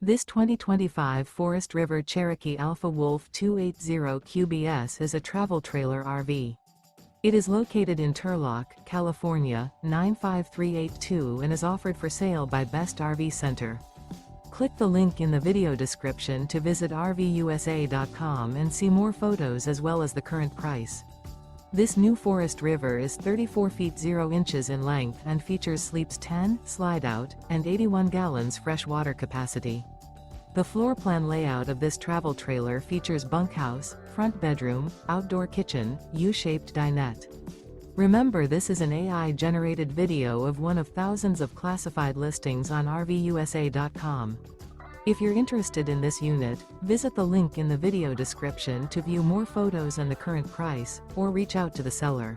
This 2025 Forest River Cherokee Alpha Wolf 280 QBS is a travel trailer RV. It is located in Turlock, California, 95382 and is offered for sale by Best RV Center. Click the link in the video description to visit RVUSA.com and see more photos as well as the current price. This new Forest River is 34 feet 0 inches in length and features sleeps 10, slide-out, and 81 gallons fresh water capacity. The floor plan layout of this travel trailer features bunkhouse, front bedroom, outdoor kitchen, U-shaped dinette. Remember, this is an AI-generated video of one of thousands of classified listings on RVUSA.com. If you're interested in this unit, visit the link in the video description to view more photos and the current price, or reach out to the seller.